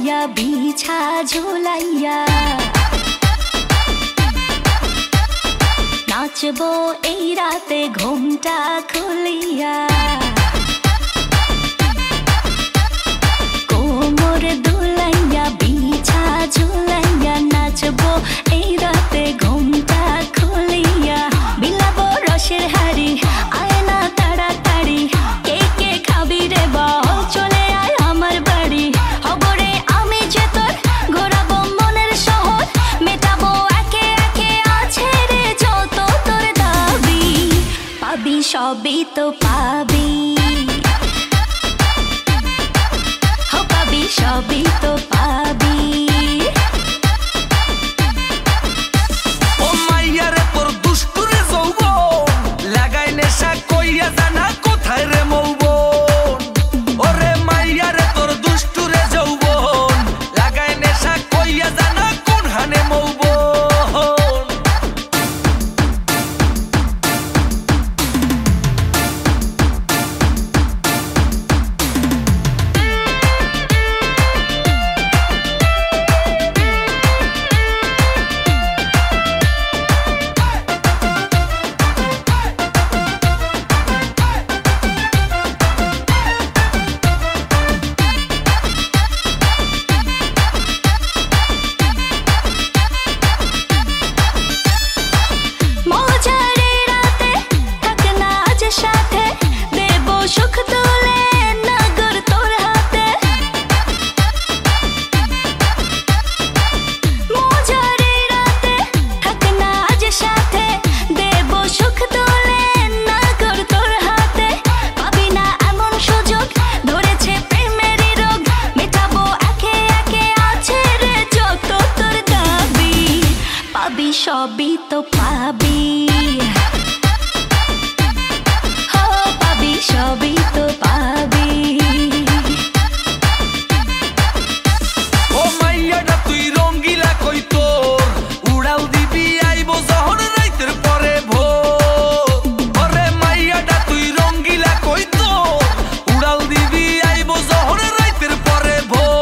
ঝুলাইয়া বিছা ঝুলাইয়া নাচবো এই রাতে ঘুমটা খুলিয়া কোমর দুলাইয়া বিছা ঝুলাইয়া নাচবো এই রাতে ঘুমটা খুলিয়া বিলাবো রসের হাড়ি আয় না তাড়াতাড়ি কে কে খাবি রে বল চলে আয় আমার বাড়ি হবরে আমি যে তোর ঘোরাবো মনের শহর মেটাবো একে একে আছে রে যত তোর দাবি পাবি সবই তো পাবি পাবি সবই তো পাবি ও মাইয়া রে তোর দুষ্টুরে যৌবন লাগাই নেশা কইয়া জানা কোথায় রে মৌবন ওরে মাইয়া রে তোর দুষ্টুরে যৌবন লাগাই নেশা কইয়া জানা কোন হানে মৌবন সবই তো পাবি পাবি সবই তো পাবি ও মাইয়াটা তুই রঙ্গিলা কই তোর উড়াল দিবি আইবো যখন রাইতের পরে ভোর ওরে মাইয়াটা তুই রঙ্গিলা কই তোর উড়াল দিবি আইবো যখন রাইতের পরে ভোর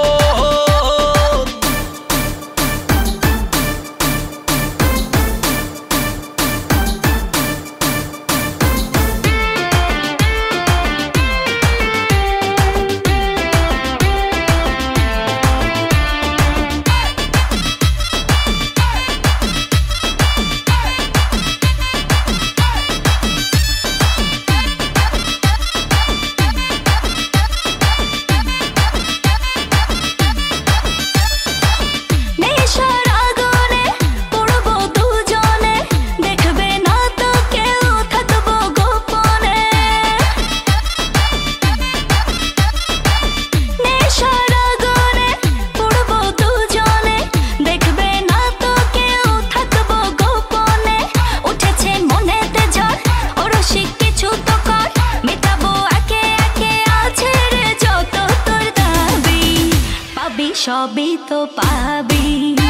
সবই তো পাবি